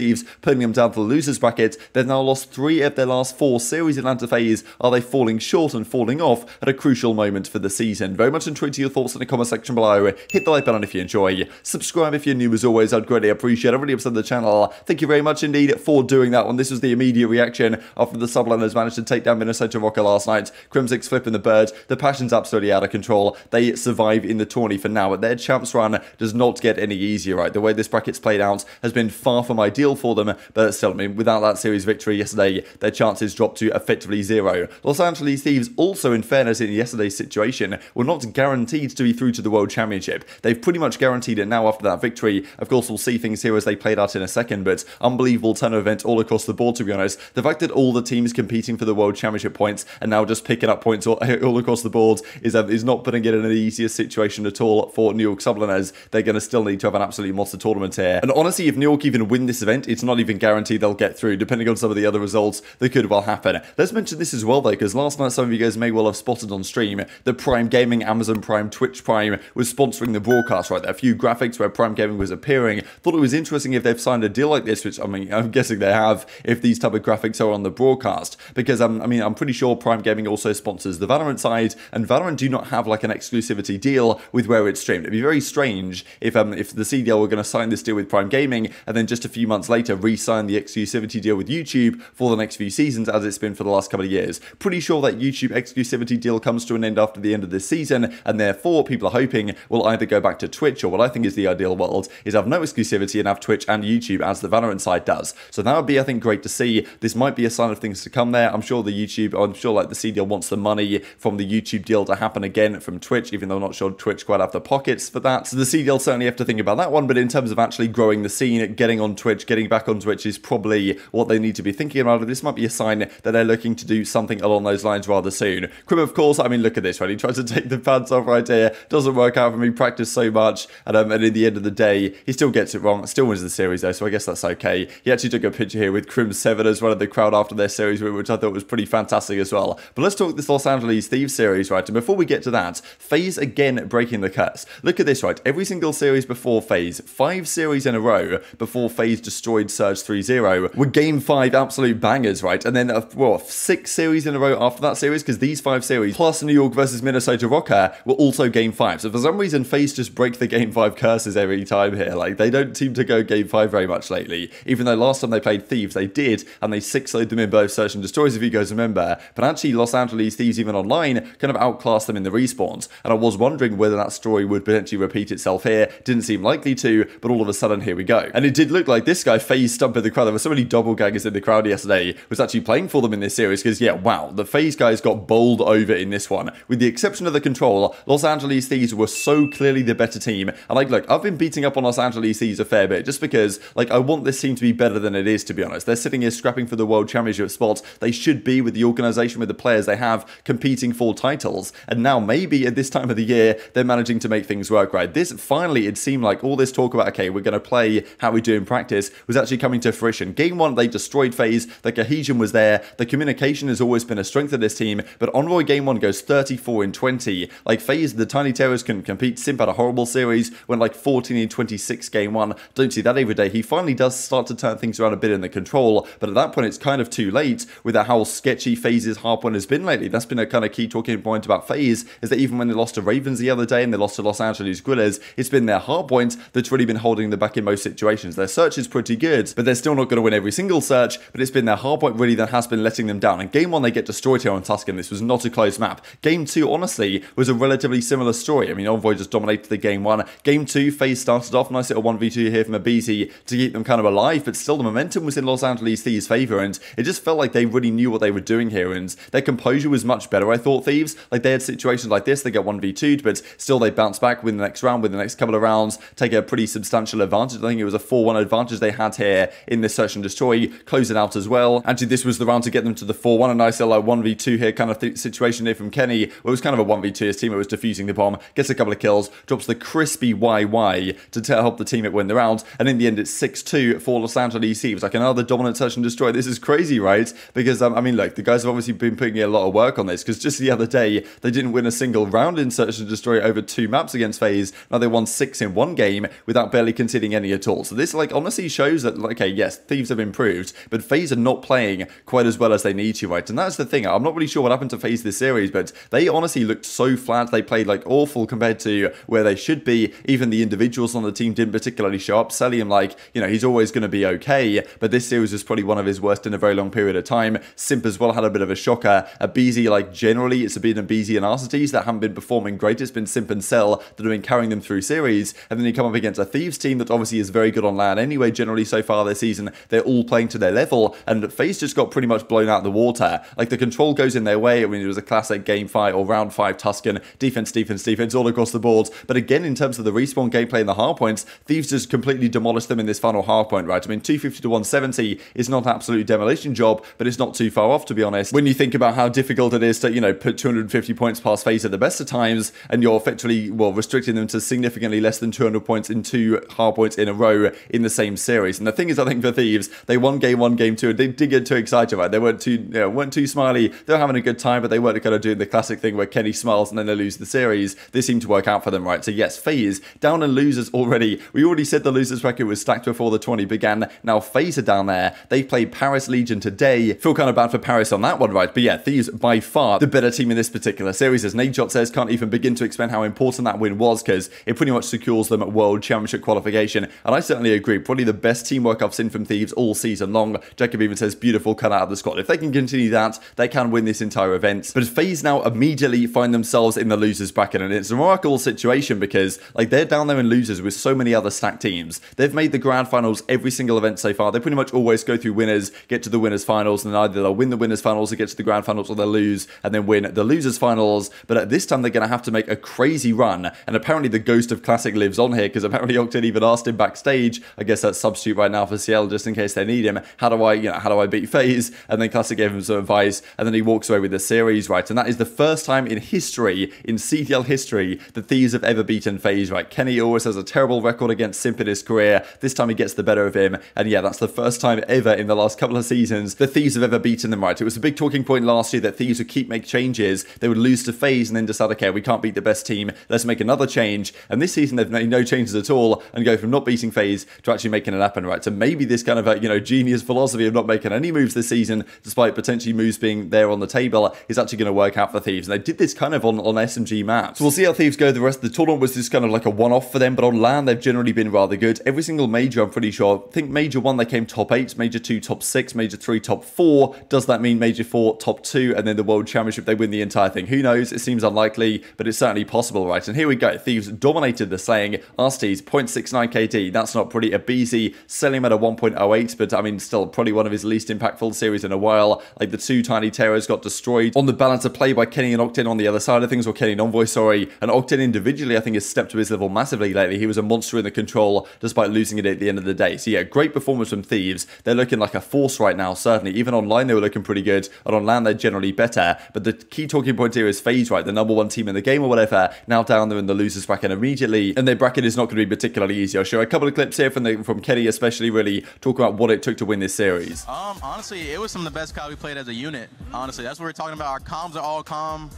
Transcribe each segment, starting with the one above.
Thieves, putting them down to the losers bracket. They've now lost 3 of their last 4 series in Atlanta FaZe. Are they falling short and falling off at a crucial moment for the season? Very much intrigued to your thoughts in the comment section below. Hit the like button if you enjoy. Subscribe if you're new as always. I'd greatly appreciate it. I really upset the channel. Thank you very much indeed for doing that one. This was the immediate reaction after the Subliners managed to take down Minnesota Rocker last night. Crimsix flipping the bird. The passion's absolutely out of control. They survive in the tourney for now, but their champs run does not get any easier, right? The way this bracket's played out has been far from ideal for them, but still, I mean, without that series victory yesterday, their chances dropped to effectively 0. Los Angeles Thieves also, in fairness, in yesterday's situation, were not guaranteed to be through to the World Championship. They've pretty much guaranteed it now after that victory. Of course, we'll see things here as they played out in a second, but unbelievable turn of events all across the board, to be honest. The fact that all the teams competing for the World Championship points and now just picking up points all across the board is not putting it in an easier situation at all for New York Subliners. They're going to still need to have an absolutely monster tournament here. And honestly, if New York even win this event, it's not even guaranteed they'll get through, depending on some of the other results that could well happen. Let's mention this as well, though, because last night some of you guys may well have spotted on stream that Prime Gaming, Amazon Prime, Twitch Prime was sponsoring the broadcast, right? There are a few graphics where Prime Gaming was appearing. Thought it was interesting if they've signed a deal like this, which, I mean, I'm guessing they have, if these type of graphics are on the broadcast, because, I mean, I'm pretty sure Prime Gaming also sponsors the Valorant side, and Valorant do not have, like, an exclusivity deal with where it's streamed. It'd be very strange if the CDL were going to sign this deal with Prime Gaming, and then just a few months later re-sign the exclusivity deal with YouTube for the next few seasons, as it's been for the last couple of years. Pretty sure that YouTube exclusivity deal comes to an end after the end of this season, and therefore people are hoping will either go back to Twitch, or what I think is the ideal world is have no exclusivity and have Twitch and YouTube as the Valorant side does. So that would be, I think, great to see. This might be a sign of things to come there. I'm sure like the CDL wants the money from the YouTube deal to happen again from Twitch, even though I'm not sure Twitch quite have the pockets for that. So the CDL certainly have to think about that one, but in terms of actually growing the scene, getting on Twitch, getting back on Twitch is probably what they need to be thinking about. This might be a sign that they're looking to do something along those lines rather soon. Crim, of course, I mean, look at this, right? He tries to take the pants off right here. Doesn't work out for me. Practice so much, and in the end of the day, he still gets it wrong. Still wins the series, though, so I guess that's okay. He actually took a picture here with Crim7 as well of the crowd after their series, which I thought was pretty fantastic as well. But let's talk this Los Angeles Thieves series, right? And before we get to that, FaZe again breaking the curse. Look at this, right? Every single series before FaZe, 5 series in a row before FaZe destroyed Surge 3-0, were Game 5 absolute bangers, right? And then, 6 series in a row after that series, because these 5 series, plus New York versus Minnesota Rocker, were also Game 5. So for some reason, FaZe just break the Game 5 curses every time here. Like, they don't seem to go Game 5 very much lately. Even though last time they played Thieves, they did, and they 6-0'd them in both Search and Destroys, if you guys remember. But actually, Los Angeles Thieves, even online, kind of outclassed them in the respawns. And I was wondering whether that story would potentially repeat itself here. Didn't seem likely to, but all of a sudden, here we go. And it did look like this guy, FaZe, stumping the crowd. There were so many doppelgangers in the crowd yesterday, was actually playing for them in this series, because, yeah, wow, the FaZe guys got bowled over in this one. With the exception of the control, Los Angeles Thieves were so clearly the better team. And, like, look, I've been beating up on Los Angeles Thieves a fair bit, just because, like, I want this team to be better than it is, to be honest. They're sitting here scrapping for the World Championship spots. They should be, with the organization, with the players they have, competing for titles. And now, maybe at this time of the year, they're managing to make things work, right? This, finally, it seemed like all this talk about, okay, we're going to play how we do in practice, was actually coming to fruition. Game 1, they destroyed FaZe. The cohesion was there. The communication has always been a strength of this team. But Envoy Game 1 goes 34-20. Like, FaZe, the Tiny Terrors can compete. Simp had a horrible series, went like 14-26 Game 1. Don't see that every day. He finally does start to turn things around a bit in the control, but at that point, it's kind of too late with how sketchy FaZe's hardpoint has been lately. That's been a kind of key talking point about FaZe, is that even when they lost to Ravens the other day and they lost to Los Angeles Guerrillas, it's been their hardpoint that's really been holding them back in most situations. Their search is pretty good, but they're still not going to win every single search, but it's been their hardpoint really that has been letting them down. In Game 1, they get destroyed here on Tuscan. This was not a close map. Game 2, honestly, was a relatively similar story. I mean, Envoy just dominated the Game 1. Game 2, FaZe started off, nice little 1v2 here from aBeZy to keep them kind of alive, but still the momentum was in Los Angeles Thieves' favor, and it just felt like they really knew what they were doing here, and their composure was much better, I thought, Thieves. Like, they had situations like this, they get 1v2'd, but still they bounce back win the next round, with the next couple of rounds, take a pretty substantial advantage. I think it was a 4-1 advantage they had here in this Search and Destroy, close it out as well. Actually, this was the round to get them to the 4-1, a nice little like 1v2 here kind of situation here from Kenny, where it was kind of a 1v2. His teammate was defusing the bomb, gets a couple of kills, drops the crispy YY to help the teammate win the round, and in the end it's 6-2 for Los Angeles Thieves. Like, another dominant Search and Destroy. This is crazy, right? Because, I mean, look, the guys have obviously been putting in a lot of work on this, because just the other day, they didn't win a single round in Search and Destroy over 2 maps against FaZe. Now they won 6 in 1 game without barely conceding any at all. So this, like, honestly shows shows that, okay, yes, Thieves have improved, but FaZe are not playing quite as well as they need to, right? And that's the thing. I'm not really sure what happened to FaZe this series, but they honestly looked so flat. They played like awful compared to where they should be. Even the individuals on the team didn't particularly show up. Cellium, like, you know, he's always going to be okay, but this series was probably one of his worst in a very long period of time. Simp as well had a bit of a shocker. aBeZy, like, generally, it's been aBeZy and Arctics that haven't been performing great. It's been Simp and Cell that have been carrying them through series, and then you come up against a Thieves team that obviously is very good on LAN anyway, generally so far this season. They're all playing to their level, and FaZe just got pretty much blown out of the water. Like, the control goes in their way. I mean, it was a classic game 5 or round 5 Tuscan. Defense, defense, defense all across the board. But again, in terms of the respawn gameplay and the hardpoints, Thieves just completely demolished them in this final hardpoint, right? I mean, 250 to 170 is not an absolute demolition job, but it's not too far off, to be honest. When you think about how difficult it is to, you know, put 250 points past FaZe at the best of times, and you're effectively, well, restricting them to significantly less than 200 points in 2 hardpoints in a row in the same series. And the thing is, I think for Thieves, they won game 1, game 2, and they did get too excited, right? They weren't too smiley. They were having a good time, but they weren't kind of doing the classic thing where Kenny smiles and then they lose the series. This seemed to work out for them, right? So yes, FaZe down in losers already. We already said the losers bracket was stacked before the 20 began. Now FaZe are down there. They played Paris Legion today. Feel kind of bad for Paris on that one, right? But yeah, Thieves by far the better team in this particular series. As Nadeshot says, can't even begin to explain how important that win was, because it pretty much secures them at World Championship qualification. And I certainly agree. Probably the best teamwork I've seen from Thieves all season long. Jacob even says, beautiful cut out of the squad. If they can continue that, they can win this entire event. But FaZe now immediately find themselves in the losers bracket, and it's a remarkable situation because, like, they're down there in losers with so many other stacked teams. They've made the grand finals every single event so far. They pretty much always go through winners, get to the winners finals, and either they'll win the winners finals or get to the grand finals, or they'll lose and then win the losers finals. But at this time, they're going to have to make a crazy run, and apparently the ghost of Classic lives on here, because apparently Octane even asked him backstage, I guess that's substitute right now for CL just in case they need him, how do I beat FaZe? And then Classic gave him some advice, and then he walks away with the series, right? And that is the first time in history, in CTL history, that Thieves have ever beaten FaZe, right? Kenny always has a terrible record against Simp in his career. This time he gets the better of him, and yeah, that's the first time ever in the last couple of seasons that Thieves have ever beaten them, right? It was a big talking point last year that Thieves would keep making changes. They would lose to FaZe and then decide, okay, we can't beat the best team, let's make another change. And this season they've made no changes at all and go from not beating FaZe to actually making it happen, right? So maybe this kind of a, you know, genius philosophy of not making any moves this season, despite potentially moves being there on the table, is actually going to work out for Thieves. And they did this kind of on SMG maps. So we'll see how Thieves go. The rest of the tournament was just kind of like a one-off for them, but on LAN they've generally been rather good. Every single major, I'm pretty sure, I think major 1 they came top 8, major 2 top 6, major 3 top 4. Does that mean major 4 top 2, and then the World Championship they win the entire thing? Who knows? It seems unlikely, but it's certainly possible, right? And here we go. Thieves dominated the slaying. Arctics 0.69 KD. That's not pretty. aBeZy selling him at a 1.08, but I mean, still probably one of his least impactful series in a while. Like, the 2 tiny terrors got destroyed on the balance of play by Kenny and Octane on the other side of things, or Kenny and Envoy, sorry. And Octane individually, I think, has stepped to his level massively lately. He was a monster in the control, despite losing it at the end of the day. So yeah, great performance from Thieves. They're looking like a force right now, certainly. Even online, they were looking pretty good, and on LAN, they're generally better. But the key talking point here is FaZe, right? The #1 team in the game or whatever, now down there in the losers bracket immediately, and their bracket is not going to be particularly easy. I'll show a couple of clips here from Kenny, especially, really talk about what it took to win this series. Honestly, it was some of the best COD we played as a unit. Honestly, that's what we're talking about. Our comms are all calm.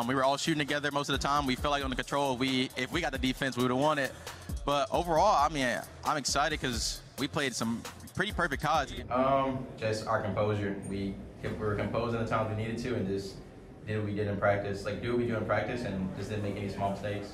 We were all shooting together most of the time. We felt like on the control, if we got the defense, we would have won it. But overall, I mean, I'm excited because we played some pretty perfect CODs. Just our composure. We were composed in the times we needed to, and just did what we did in practice. Like, do what we do in practice, and just didn't make any small mistakes.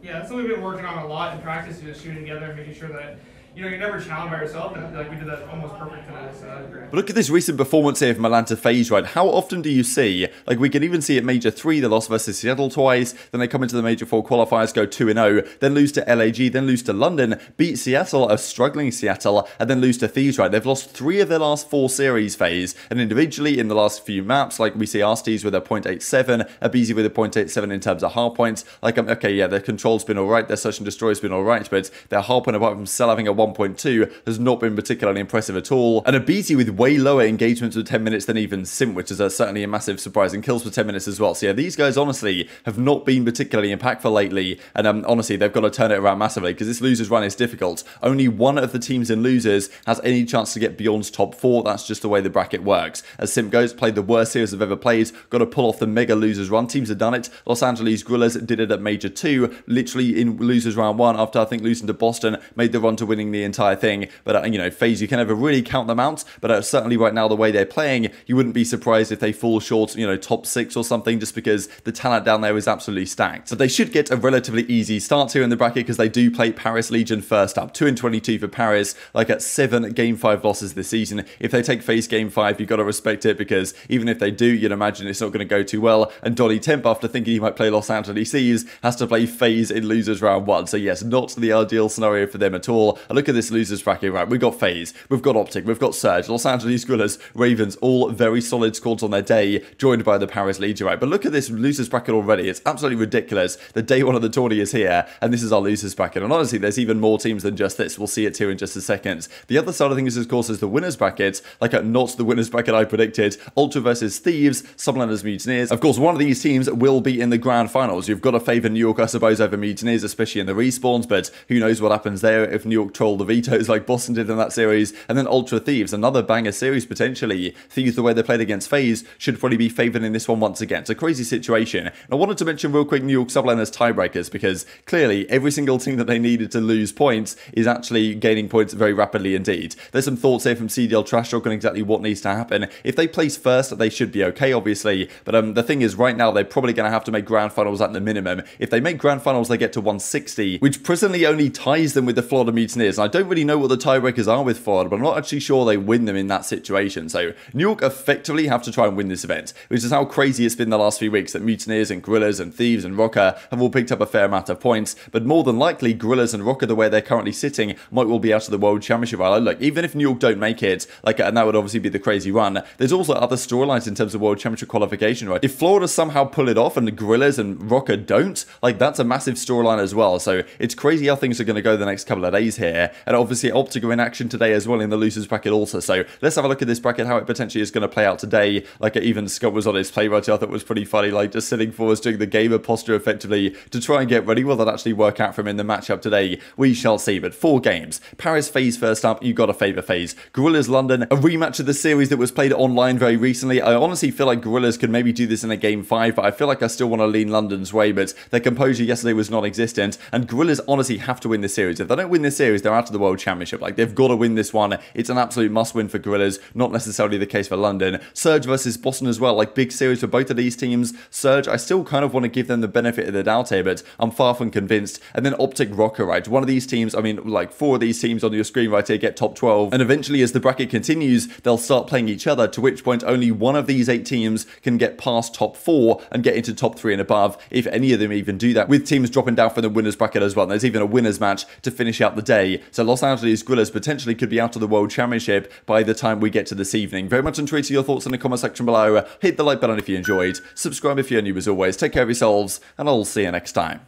Yeah, that's something we've been working on a lot in practice, just shooting together and making sure that, you know, you're never challenged by yourself, and like we did that almost perfect today. So but look at this recent performance here from Atlanta FaZe, right? How often do you see, like, we can even see at Major 3, the loss versus Seattle twice, then they come into the Major 4 qualifiers, go 2-0, then lose to LAG, then lose to London, beat Seattle, a struggling Seattle, and then lose to Thieves, right? They've lost 3 of their last 4 series, FaZe, and individually in the last few maps, like we see Arctics with a 0.87, aBeZy with a 0.87 in terms of hard points. Like, okay, yeah, their control's been alright, their search and destroy's been alright, but their hard point apart from Cell having a 1.2 has not been particularly impressive at all. And aBeZy with way lower engagements with 10 minutes than even Simp, which is certainly a massive surprise, and kills for 10 minutes as well. So yeah, these guys honestly have not been particularly impactful lately, and honestly, they've got to turn it around massively, because this losers run is difficult. Only one of the teams in losers has any chance to get beyond top 4. That's just the way the bracket works. As Simp goes, played the worst series they've ever played, got to pull off the mega losers run. Teams have done it. Los Angeles Guerrillas did it at Major 2, literally in losers round 1, after I think losing to Boston, made the run to winning the entire thing. But, you know, FaZe, you can never really count them out. But certainly right now, the way they're playing, you wouldn't be surprised if they fall short, you know, top 6 or something, just because the talent down there is absolutely stacked. But they should get a relatively easy start here in the bracket because they do play Paris Legion first up. 2-22 for Paris, like at 7 Game 5 losses this season. If they take FaZe Game 5, you've got to respect it, because even if they do, you'd imagine it's not going to go too well. And Donny Temp, after thinking he might play Los Angeles Thieves, has to play FaZe in losers round 1. So yes, not the ideal scenario for them at all. And look at this losers bracket, right? We've got FaZe, we've got Optic, we've got Surge, Los Angeles Guerrillas, Ravens, all very solid squads on their day, joined by the Paris Legion, right? But look at this losers bracket already. It's absolutely ridiculous. The day one of the tourney is here, and this is our losers bracket. And honestly, there's even more teams than just this. We'll see it here in just a second. The other side of things, of course, is the winners bracket. Like not the winners bracket I predicted. Ultra versus Thieves, Subliners, Mutineers. Of course, one of these teams will be in the grand finals. You've got to favour New York, I suppose, over Mutineers, especially in the respawns, but who knows what happens there if New York troll the vetoes like Boston did in that series. And then Ultra Thieves, another banger series potentially. Thieves, the way they played against FaZe, should probably be favoured in this one once again. It's a crazy situation. And I wanted to mention real quick New York Subliners tiebreakers, because clearly every single team that they needed to lose points is actually gaining points very rapidly indeed. There's some thoughts here from CDL Trash Talk on exactly what needs to happen. If they place first, they should be okay, obviously. But the thing is, right now, they're probably going to have to make grand finals at the minimum. If they make grand finals, they get to 160, which presently only ties them with the Florida Mutineers. And I don't really know what the tiebreakers are with Florida, but I'm not actually sure they win them in that situation. So New York effectively have to try and win this event, which is how crazy it's been the last few weeks, that Mutineers and Guerrillas and Thieves and Rocker have all picked up a fair amount of points. But more than likely, Guerrillas and Rocker, the way they're currently sitting, might well be out of the World Championship. Look, even if New York don't make it, and that would obviously be the crazy run, there's also other storylines in terms of World Championship qualification, right? If Florida somehow pull it off and the Guerrillas and Rocker don't, that's a massive storyline as well. So it's crazy how things are going to go the next couple of days here. And obviously Optic are in action today as well in the losers bracket also. So let's have a look at this bracket, how it potentially is going to play out today. Even Scott was on his play right here. I thought it was pretty funny, just sitting forwards, doing the gamer posture effectively to try and get ready. Will that actually work out for him in the matchup today? We shall see. But 4 games. Paris FaZe first up. You got to favour FaZe. Guerrillas London, a rematch of the series that was played online very recently. I honestly feel like Guerrillas could maybe do this in a game 5, but I feel like I still want to lean London's way. But their composure yesterday was non-existent, and Guerrillas honestly have to win this series. If they don't win this series, they're out of the World Championship. They've got to win this one. It's an absolute must-win for Guerrillas, not necessarily the case for London. Surge versus Boston as well, big series for both of these teams. Surge, I still kind of want to give them the benefit of the doubt here, but I'm far from convinced. And then Optic Rocker, right? One of these teams, 4 of these teams on your screen right here get top 12. And eventually, as the bracket continues, they'll start playing each other, to which point only one of these 8 teams can get past top 4 and get into top 3 and above, if any of them even do that, with teams dropping down from the winners bracket as well. And there's even a winners match to finish out the day. So Los Angeles Guerrillas potentially could be out of the World Championship by the time we get to this evening. Very much intrigued to your thoughts in the comment section below. Hit the like button if you enjoyed. Subscribe if you're new as always. Take care of yourselves, and I'll see you next time.